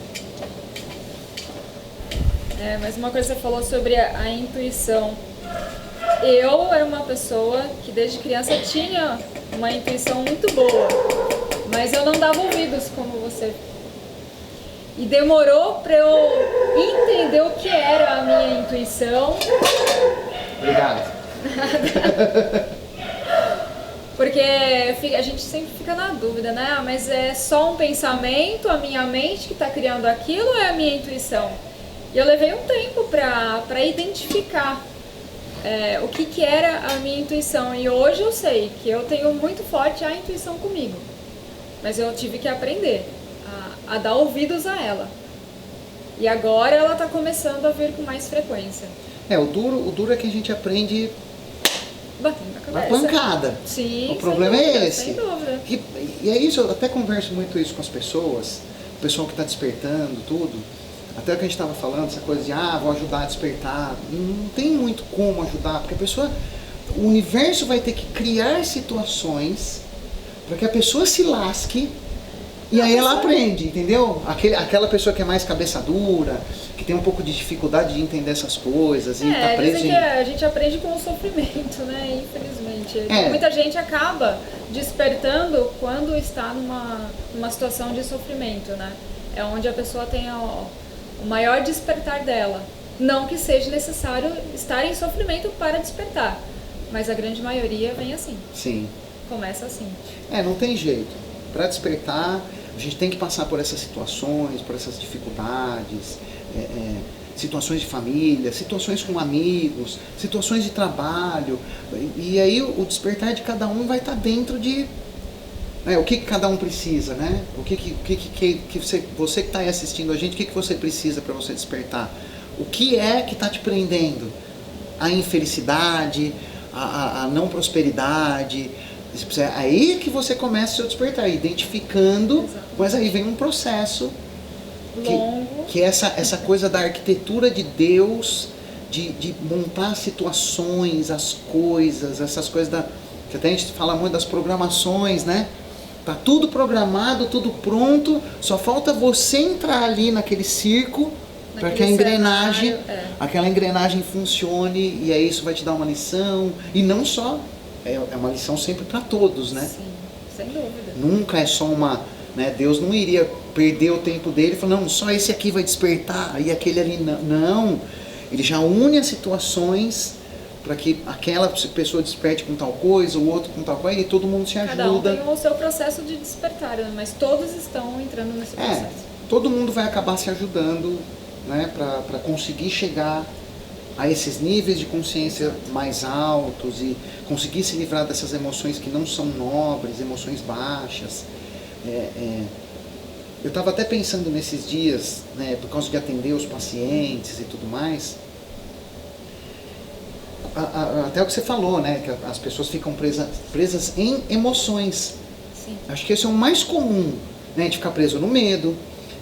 Mas uma coisa que você falou sobre a intuição. Eu era uma pessoa que desde criança tinha uma intuição muito boa, mas eu não dava ouvidos como você. E demorou para eu entender o que era a minha intuição. Obrigado. Porque a gente sempre fica na dúvida, né? Mas é só um pensamento, a minha mente que está criando aquilo, ou é a minha intuição? E eu levei um tempo para identificar o que era a minha intuição. E hoje eu sei que eu tenho muito forte a intuição comigo. Mas eu tive que aprender a dar ouvidos a ela. E agora ela está começando a vir com mais frequência. O duro é que a gente aprende batendo na na cabeça. pancada. Sim, o problema é esse. Sem dúvida. E é isso, eu até converso muito isso com as pessoas, o pessoal que está despertando, tudo. Até o que a gente estava falando, essa coisa de, vou ajudar a despertar. Não tem muito como ajudar, porque a pessoa, o universo vai ter que criar situações para que a pessoa se lasque e aí ela aprende, entendeu? Aquela pessoa que é mais cabeça dura, que tem um pouco de dificuldade de entender essas coisas e tá preso dizem que a gente aprende com o sofrimento, né? Infelizmente. Muita gente acaba despertando quando está numa situação de sofrimento, né? É onde a pessoa tem o maior despertar dela. Não que seja necessário estar em sofrimento para despertar, mas a grande maioria vem assim. Sim. Começa assim. Não tem jeito. Para despertar, A gente tem que passar por essas situações, por essas dificuldades, situações de família, situações com amigos, situações de trabalho. E aí o despertar de cada um vai estar dentro de o que cada um precisa, né? O que você que está aí assistindo a gente, o que você precisa para você despertar? O que é que está te prendendo? A infelicidade, a não prosperidade. É aí que você começa o seu despertar, identificando, mas aí vem um processo que é essa coisa da arquitetura de Deus, de montar situações, as coisas, essas coisas que até a gente fala muito das programações, né? Tá tudo programado, tudo pronto, só falta você entrar ali naquele circo para que aquela engrenagem funcione, e aí isso vai te dar uma lição, e não só, é uma lição sempre para todos, né? Sim, sem dúvida. Nunca é só né? Deus não iria perder o tempo dele e falar, não, só esse aqui vai despertar e aquele ali não. Ele já une as situações para que aquela pessoa desperte com tal coisa, o outro com tal coisa, e todo mundo se ajuda. Cada um tem o seu processo de despertar, né? Mas todos estão entrando nesse processo. Todo mundo vai acabar se ajudando, né, para conseguir chegar a esses níveis de consciência mais altos e conseguir se livrar dessas emoções que não são nobres, emoções baixas. Eu estava até pensando nesses dias, né, por causa de atender os pacientes e tudo mais, até o que você falou, né, que as pessoas ficam presas em emoções. Sim. Acho que esse é o mais comum, né, de ficar preso no medo,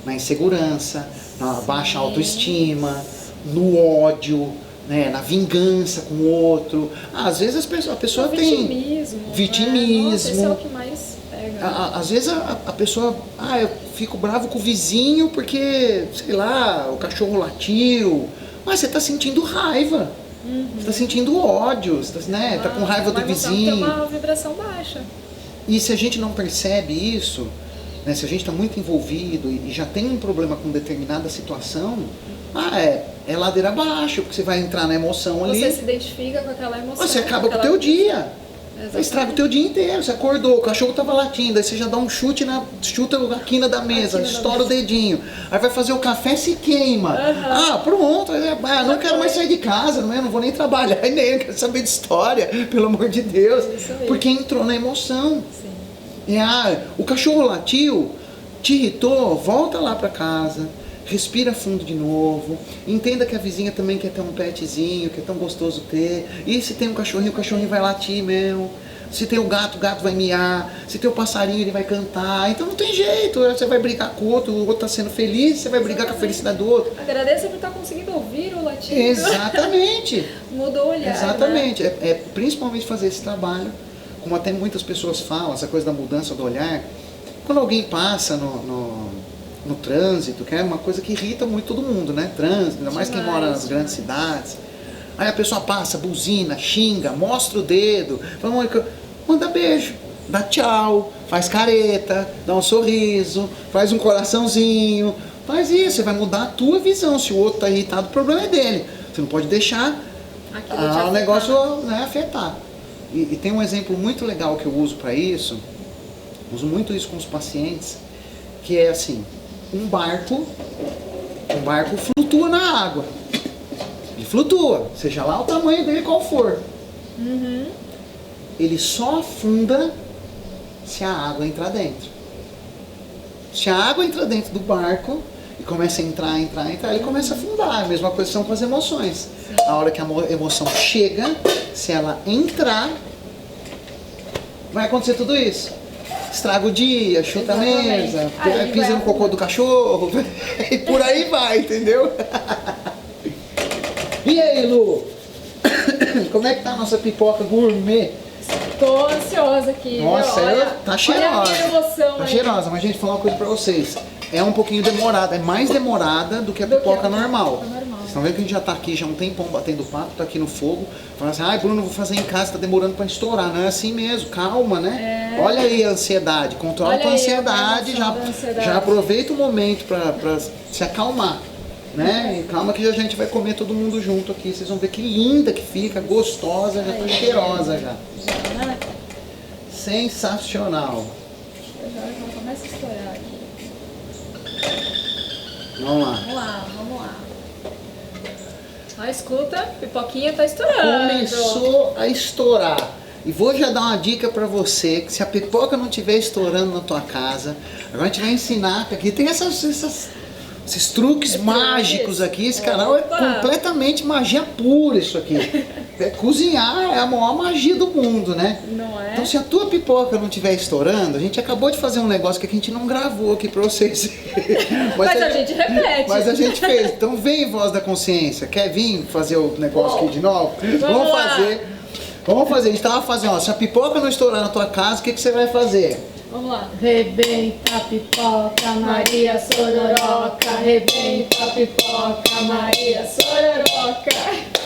na insegurança, na baixa autoestima, no ódio, né, na vingança com o outro. Às vezes a pessoa tem vitimismo. Né? Nossa, esse é o que mais pega. Às vezes a pessoa, eu fico bravo com o vizinho porque, sei lá, o cachorro latiu, mas você está sentindo raiva. Você está sentindo ódio, você tá com raiva do vizinho. Tem uma vibração baixa. E se a gente não percebe isso, né, se a gente está muito envolvido e já tem um problema com determinada situação, é ladeira abaixo, porque você vai entrar na emoção ali. Você se identifica com aquela emoção. Você acaba com o teu dia. Exatamente. Estraga o teu dia inteiro. Você acordou, o cachorro estava latindo, aí você já dá um chute chuta a quina da mesa, estoura o dedinho. Aí vai fazer o café, se queima. Pronto. Não quero mais sair de casa, não vou nem trabalhar, nem quero saber de história, pelo amor de Deus. Porque entrou na emoção. Sim. O cachorro latiu, te irritou, volta lá para casa. Respira fundo de novo, entenda que a vizinha também quer ter um petzinho, que é tão gostoso ter. E se tem um cachorrinho, o cachorrinho vai latir mesmo. Se tem o gato vai miar. Se tem o passarinho, ele vai cantar. Então não tem jeito, você vai brigar com o outro está sendo feliz, você vai brigar com a felicidade do outro. Agradeça por estar conseguindo ouvir o latido. Exatamente. Mudou o olhar. Exatamente. Né? Principalmente fazer esse trabalho, como até muitas pessoas falam, essa coisa da mudança do olhar. Quando alguém passa no trânsito, que é uma coisa que irrita muito todo mundo, né? Trânsito, ainda mais quem mora nas grandes cidades. Aí a pessoa passa, buzina, xinga, mostra o dedo, manda beijo, dá tchau, faz careta, dá um sorriso, faz um coraçãozinho, faz isso, você vai mudar a tua visão. Se o outro está irritado, o problema é dele. Você não pode deixar o negócio afetar. E tem um exemplo muito legal que eu uso para isso, uso muito isso com os pacientes, que é assim, um barco flutua na água. Ele flutua, seja lá o tamanho dele qual for. Ele só afunda se a água entrar dentro. Se a água entra dentro do barco e começa a entrar, ele começa a afundar. A mesma coisa são com as emoções. A hora que a emoção chega, se ela entrar, vai acontecer tudo isso. Estraga o dia, chuta a mesa, pisa no cocô do cachorro, e por aí vai, entendeu? E aí, Lu? Como é que tá a nossa pipoca gourmet? Tô ansiosa aqui. Nossa, tá cheirosa. Olha a minha emoção tá aí. cheirosa, mas a gente falar uma coisa pra vocês. É um pouquinho demorada, é mais demorada do que a pipoca normal. Vocês estão vendo que a gente já tá aqui já um tempão batendo papo, tá aqui no fogo. Fala assim, Bruno, vou fazer em casa, tá demorando pra estourar. Não é assim mesmo, calma, né? Olha aí a ansiedade, controla a tua ansiedade, já aproveita o momento pra se acalmar. Né? E calma que a gente vai comer todo mundo junto aqui. Vocês vão ver que linda que fica, gostosa, já tá cheirosa já. Sensacional. Já ela começa a estourar aqui. Vamos lá. Vamos lá, vamos lá. Ó, escuta, pipoquinha tá estourando. Começou a estourar. E vou já dar uma dica pra você, que se a pipoca não estiver estourando na tua casa, agora a gente vai ensinar, que aqui tem esses truques mágicos aqui. Esse canal é Opa! completamente magia pura isso aqui. Cozinhar é a maior magia do mundo, né? Não é? Então se a tua pipoca não estiver estourando, a gente acabou de fazer um negócio que a gente não gravou aqui pra vocês. Mas a gente repete. Mas a gente fez. Então vem, voz da consciência. Quer vir fazer o negócio aqui de novo? Vamos lá. fazer. Vamos fazer. A gente tava fazendo, ó, se a pipoca não estourar na tua casa, o que você vai fazer? Vamos lá. Rebenta a pipoca, Maria Sororoca. Rebenta a pipoca, Maria Sororoca.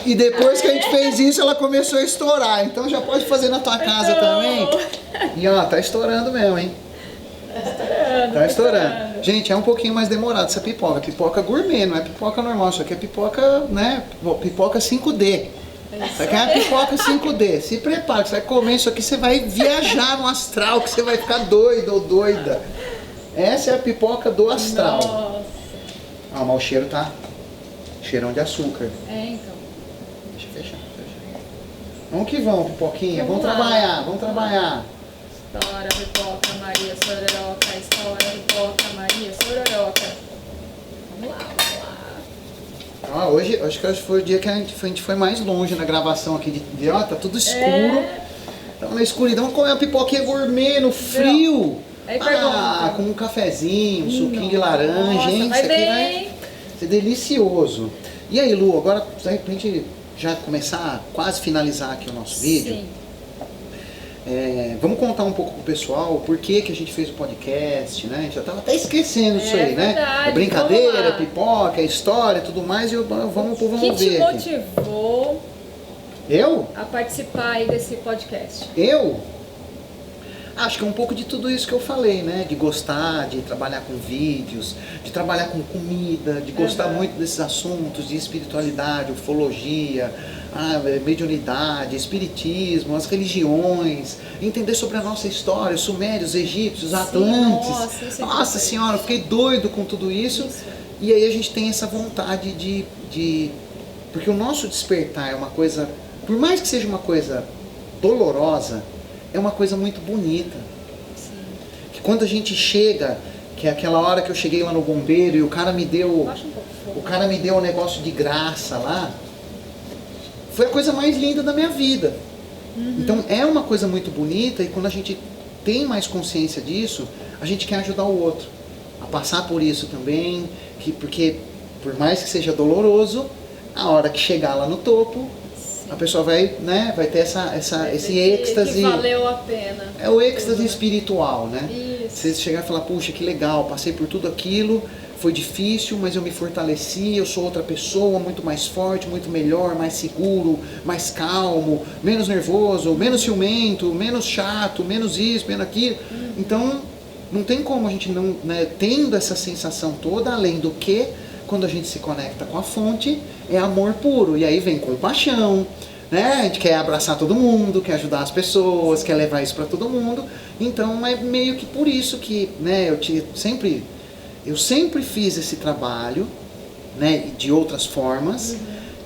E depois que a gente fez isso, ela começou a estourar. Então já pode fazer na tua casa Então. também. E ó, tá estourando mesmo, hein? Tá estourando. Gente, é um pouquinho mais demorado essa pipoca. Pipoca gourmet, não é pipoca normal. Isso aqui é pipoca, né? Pipoca 5D. Isso aqui é uma pipoca 5D. Se prepara, que você vai comer isso aqui, você vai viajar no astral, que você vai ficar doido ou doida. Essa é a pipoca do astral. Nossa. Ah, mas o cheiro tá cheirão de açúcar. É, então. Deixa eu fechar. Vamos que vamos, pipoquinha. Vamos Vamos lá. trabalhar, vamos trabalhar. Estoura, pipoca, Maria Sororoca. Estoura, pipoca, Maria Sororoca. Vamos lá, vamos lá. Ah, hoje, acho que foi o dia que a gente foi mais longe na gravação aqui. Ó, tá tudo escuro. É. Então na escuridão, comer uma pipoquinha gourmet no frio. Aí Ah, pergunta. com um cafezinho, um suquinho de laranja, Nossa, hein? vai Isso aqui bem. vai ser delicioso. E aí, Lu, agora pra gente já começar a quase finalizar aqui o nosso vídeo. Sim. Vamos contar um pouco pro pessoal por que a gente fez o podcast, né? A gente já tava até esquecendo disso É aí, né? verdade, É brincadeira, vamos lá. pipoca, é história, tudo mais, e vamos O que te ver aqui. motivou Eu? a participar aí desse podcast? Eu? Acho que é um pouco de tudo isso que eu falei, né? De gostar, de trabalhar com vídeos, de trabalhar com comida, de gostar Uhum. muito desses assuntos de espiritualidade, ufologia, mediunidade, espiritismo, as religiões, entender sobre a nossa história, os sumérios, egípcios, atlantes. nossa, isso é Nossa importante. senhora, eu fiquei doido com tudo isso. Isso. E aí a gente tem essa vontade de... Porque o nosso despertar é uma coisa... Por mais que seja uma coisa dolorosa, é uma coisa muito bonita. Sim. Que quando a gente chega, que é aquela hora que eu cheguei lá no bombeiro e o cara me deu... Baixa um pouco o fogo. O cara me deu um negócio de graça lá. Foi a coisa mais linda da minha vida. Então é uma coisa muito bonita e quando a gente tem mais consciência disso, a gente quer ajudar o outro a passar por isso também, porque por mais que seja doloroso, a hora que chegar lá no topo, a pessoa vai, né, vai ter esse êxtase. Que valeu a pena. É o êxtase espiritual, né? Isso. Você chegar e falar, puxa, que legal, passei por tudo aquilo, foi difícil, mas eu me fortaleci, eu sou outra pessoa, muito mais forte, muito melhor, mais seguro, mais calmo, menos nervoso, menos ciumento, menos chato, menos isso, menos aquilo. Então, não tem como a gente não, né, tendo essa sensação toda, além do que, quando a gente se conecta com a fonte, é amor puro. E aí vem compaixão, né? A gente quer abraçar todo mundo, quer ajudar as pessoas, quer levar isso para todo mundo. Então é meio que por isso que, né, eu sempre fiz esse trabalho, né, de outras formas,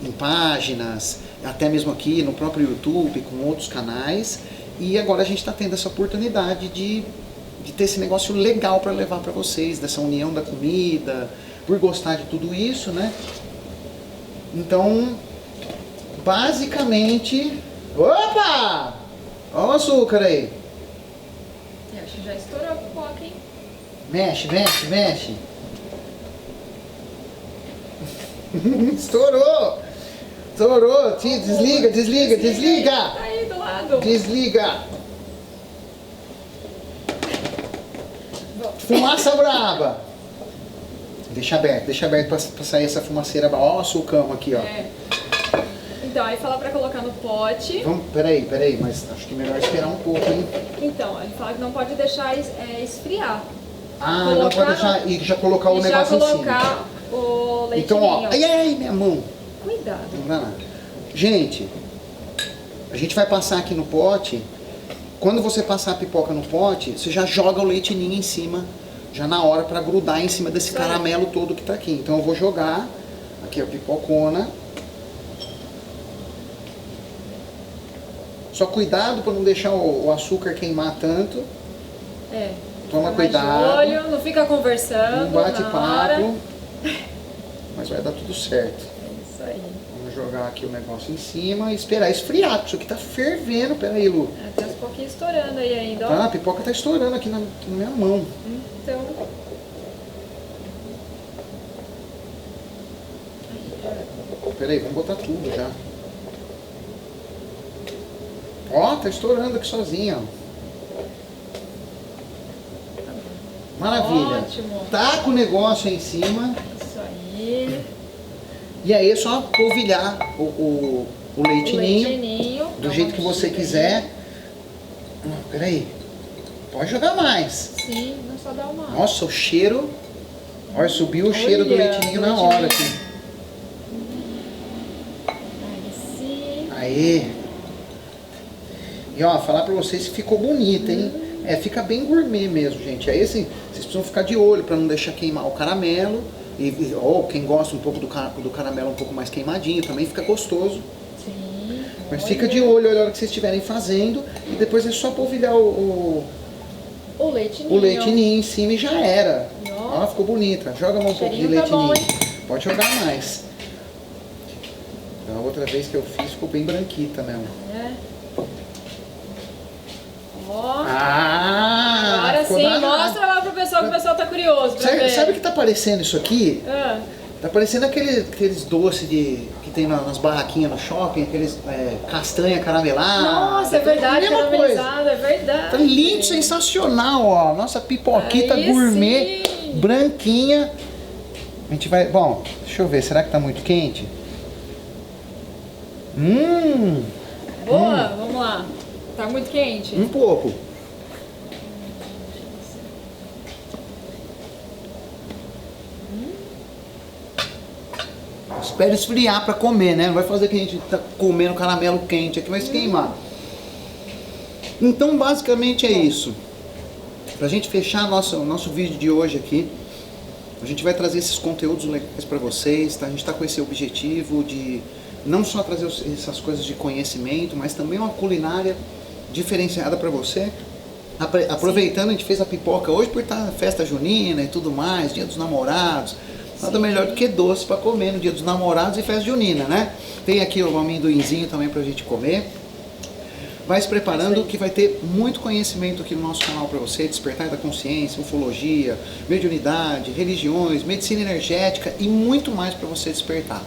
em páginas, até mesmo aqui no próprio YouTube, com outros canais. E agora a gente está tendo essa oportunidade de ter esse negócio legal para levar para vocês, dessa união da comida, por gostar de tudo isso, né? Então, basicamente... Opa! Olha o açúcar aí. Eu acho que já estourou a pipoca, hein? Mexe, mexe, mexe. Estourou! Estourou! Desliga, desliga, desliga! Tá aí do lado. Desliga! Fumaça braba! Deixa aberto pra sair essa fumaceira braba. Olha o açucão aqui, ó. É. Então, aí fala pra colocar no pote. Vamos, peraí, mas acho que é melhor esperar um pouco, hein? Então, ele fala que não pode deixar esfriar. Ah, não Colocar pode deixar e já colocar o E já negócio em cima. colocar o leitinho. Então, ó, ai, minha mão. Cuidado. Não dá nada. Gente, a gente vai passar aqui no pote Quando você passar a pipoca no pote, você já joga o leite ninho em cima, já na hora para grudar em cima desse caramelo todo que tá aqui. Então eu vou jogar aqui a pipocona. Só cuidado para não deixar o açúcar queimar tanto. É. Toma Fica mais de cuidado. olho, não fica conversando. Não bate na hora. papo. Mas vai dar tudo certo. É isso aí. Vamos jogar aqui o negócio em cima e esperar esfriar, porque isso aqui tá fervendo. Pera aí, Lu. Tem uns pouquinhos estourando aí ainda, ó. Tá, a pipoca tá estourando aqui na minha mão. Então. Pera aí, vamos botar tudo já. Ó, tá estourando aqui sozinha, ó. Maravilha. Ótimo. Tá com o negócio aí em cima. Isso aí. E aí é só polvilhar o leite O ninho leitinho. do jeito que você quiser. Não, peraí. Pode jogar mais. Sim, não só dá uma. Nossa, o cheiro. Olha, subiu o cheiro do Olha, leite ninho na leitinho. hora aqui. Aí sim. Aê. E ó, falar pra vocês que ficou bonita, hein? É, fica bem gourmet mesmo, gente. Aí assim, vocês precisam ficar de olho pra não deixar queimar o caramelo. Ou quem gosta um pouco do caramelo um pouco mais queimadinho, também fica gostoso. Sim. Mas fica de olho na hora que vocês estiverem fazendo. E depois é só polvilhar o leite ninho em cima e já era. Ó. Ó, ficou bonita. Joga mais um pouco de Cheirinho leite tá bom, ninho. Pode jogar mais. A outra vez que eu fiz ficou bem branquita mesmo. É. Ó. Ah! Agora ficou sim, danado. mostra lá pro pessoal que o pessoal tá curioso pra ver. Sabe o que tá parecendo isso aqui? Ah, Tá parecendo aqueles doces que tem nas barraquinhas no shopping, aqueles castanha caramelada. nossa, é verdade, Mesma coisa. caramelizado, é verdade. Tá lindo, sensacional, ó. Nossa pipoquita Aí gourmet, sim. branquinha. A gente vai... Bom, deixa eu ver, será que tá muito quente? Boa, vamos lá. Tá muito quente? Um pouco. Espera esfriar pra comer, né? Não vai fazer que a gente tá comendo caramelo quente aqui, vai se queimar. Então, basicamente é isso. Pra gente fechar nosso vídeo de hoje aqui, a gente vai trazer esses conteúdos legais pra vocês, tá? A gente tá com esse objetivo de não só trazer essas coisas de conhecimento, mas também uma culinária diferenciada pra você. Aproveitando, a gente fez a pipoca hoje por estar festa junina e tudo mais, dia dos namorados. Nada melhor do que doce para comer no dia dos namorados e festa junina, né? Tem aqui o amendoinzinho também pra gente comer. Vai se preparando que vai ter muito conhecimento aqui no nosso canal para você, despertar da consciência, ufologia, mediunidade, religiões, medicina energética e muito mais para você despertar.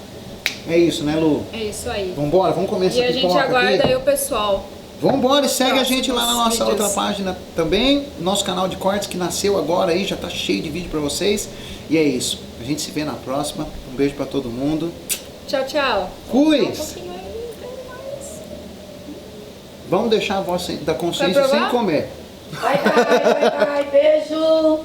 É isso, né, Lu? É isso aí. Vambora, vamos comer essa E a pipoca gente aguarda aqui. aí o pessoal. Vambora e segue a próximos gente lá na nossa vídeos. outra página também, nosso canal de cortes que nasceu agora aí, já tá cheio de vídeo para vocês. E é isso, a gente se vê na próxima. Um beijo para todo mundo. Tchau, tchau. Fui! Um pouquinho aí, mais. Vamos deixar a voz da consciência Vai provar? sem comer. Bye, bye, bye, bye. Beijo.